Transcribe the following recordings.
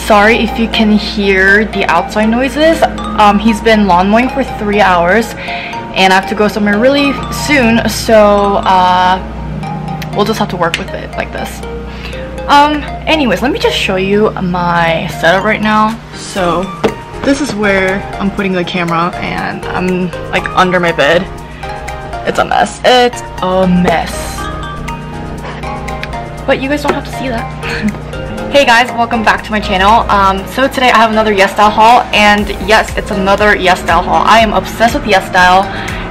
sorry if you can hear the outside noises. He's been lawn mowing for 3 hours and I have to go somewhere really soon, so we'll just have to work with it like this. Anyways, let me just show you my setup right now. So this is where I'm putting the camera and I'm like under my bed. It's a mess. It's a mess. But you guys don't have to see that. Hey guys, welcome back to my channel. So today I have another Yesstyle haul, and yes, it's another Yesstyle haul. I am obsessed with Yesstyle.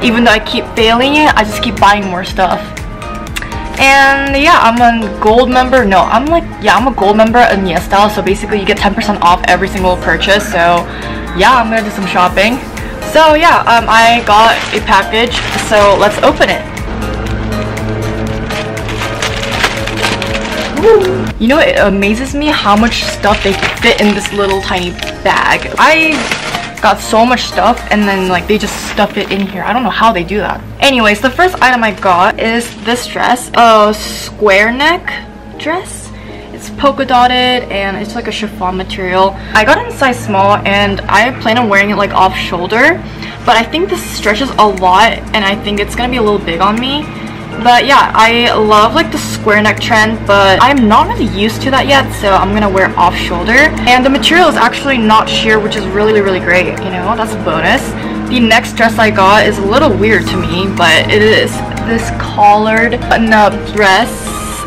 Even though I keep failing it, I just keep buying more stuff. And yeah, I'm a gold member. No, I'm a gold member in Yesstyle, so basically you get 10% off every single purchase. So yeah, I'm gonna do some shopping. So yeah, I got a package, so let's open it. You know, it amazes me how much stuff they can fit in this little tiny bag. I got so much stuff and then like they just stuff it in here. I don't know how they do that. Anyways, the first item I got is this dress, a square neck dress. It's polka dotted and it's like a chiffon material. I got it in size small and I plan on wearing it like off shoulder, but I think this stretches a lot and I think it's gonna be a little big on me. But yeah, I love like the square neck trend, but I'm not really used to that yet, so I'm gonna wear it off shoulder. And the material is actually not sheer, which is really great. You know, that's a bonus. The next dress I got is a little weird to me, but it is this collared button-up dress,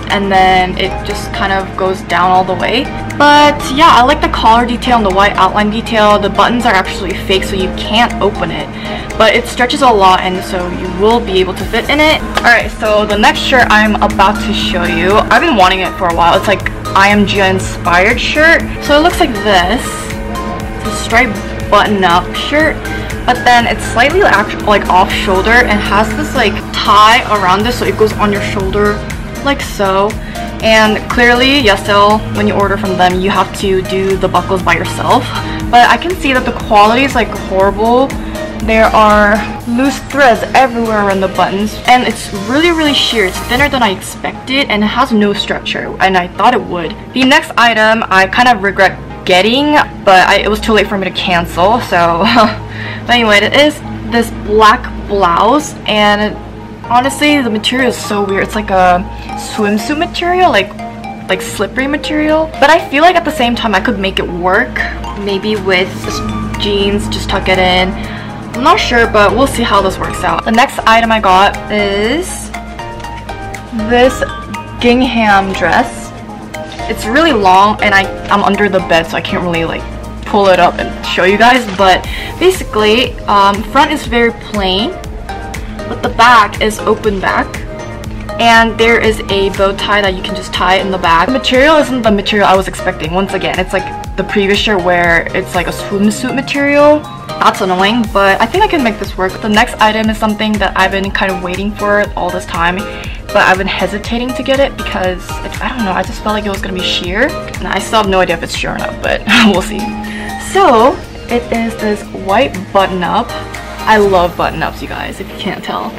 and then it just kind of goes down all the way. But yeah, I like the collar detail and the white outline detail. The buttons are actually fake, so you can't open it, but it stretches a lot and so you will be able to fit in it. Alright, so the next shirt I'm about to show you, I've been wanting it for a while. It's like IMG inspired shirt. So it looks like this. It's a striped button-up shirt, but then it's slightly like off shoulder and has this like tie around this, so it goes on your shoulder like so. And clearly, Yesstyle, when you order from them, you have to do the buckles by yourself. But I can see that the quality is like horrible. There are loose threads everywhere around the buttons, and it's really sheer. It's thinner than I expected, and it has no structure, and I thought it would. The next item I kind of regret getting, but it was too late for me to cancel, so but anyway, it is this black blouse, and honestly, the material is so weird. It's like a swimsuit material, like slippery material. But I feel like at the same time I could make it work. Maybe with jeans, just tuck it in. I'm not sure, but we'll see how this works out. The next item I got is this Gangnam dress. It's really long and I'm under the bed, so I can't really like pull it up and show you guys. But basically, front is very plain, but the back is open back, and there is a bow tie that you can just tie in the back. The material isn't the material I was expecting. Once again, it's like the previous shirt where it's like a swimsuit material. That's annoying, but I think I can make this work. The next item is something that I've been kind of waiting for all this time, but I've been hesitating to get it because I don't know, I just felt like it was gonna be sheer, and I still have no idea if it's sheer or not, but we'll see. So it is this white button-up. I love button-ups, you guys, if you can't tell.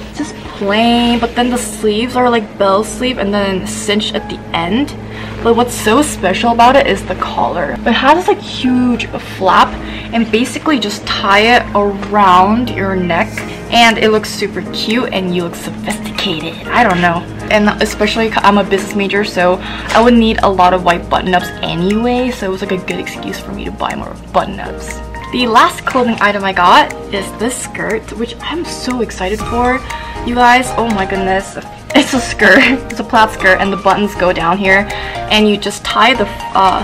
It's just plain, but then the sleeves are like bell sleeve and then cinched at the end. But what's so special about it is the collar. It has this like huge flap, and basically just tie it around your neck, and it looks super cute and you look sophisticated. I don't know. And especially I'm a business major, so I would need a lot of white button-ups anyway, so it was like a good excuse for me to buy more button-ups. The last clothing item I got is this skirt, which I'm so excited for. You guys, oh my goodness. It's a skirt. It's a plaid skirt, and the buttons go down here, and you just tie the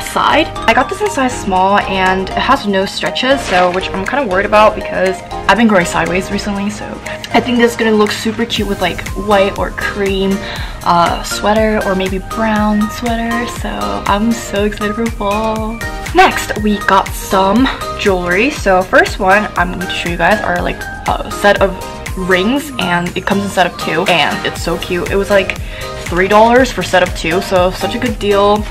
side. I got this in size small, and it has no stretches, so which I'm kind of worried about because I've been growing sideways recently, so I think this is gonna look super cute with like white or cream sweater, or maybe brown sweater, so I'm so excited for fall. Next, we got some jewelry. So first one I'm going to show you guys are like a set of rings, and it comes in a set of 2, and it's so cute. It was like $3 for set of 2, so such a good deal.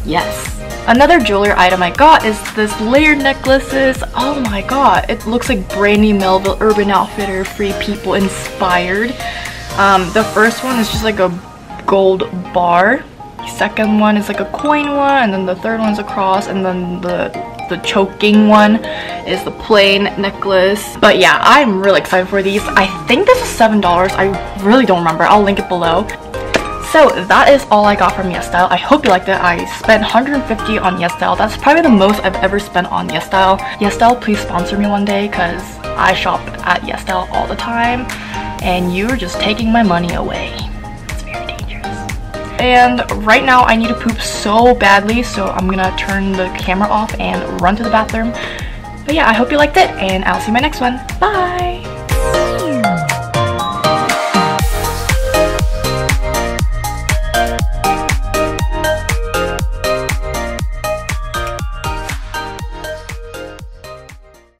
Yes. Another jewelry item I got is this layered necklaces. Oh my god, it looks like Brandy Melville Urban Outfitter Free People inspired. The first one is just like a gold bar, The second one is like a coin one, and then the third one's a cross, and then the choking one is the plain necklace. But yeah, I'm really excited for these. I think this is $7. I really don't remember. I'll link it below. So that is all I got from Yesstyle. I hope you liked it. I spent $150 on Yesstyle. That's probably the most I've ever spent on Yesstyle. Yesstyle, please sponsor me one day, because I shop at Yesstyle all the time and you're just taking my money away. It's very dangerous. And right now I need to poop so badly, so I'm gonna turn the camera off and run to the bathroom. But yeah, I hope you liked it, and I'll see you in my next one. Bye!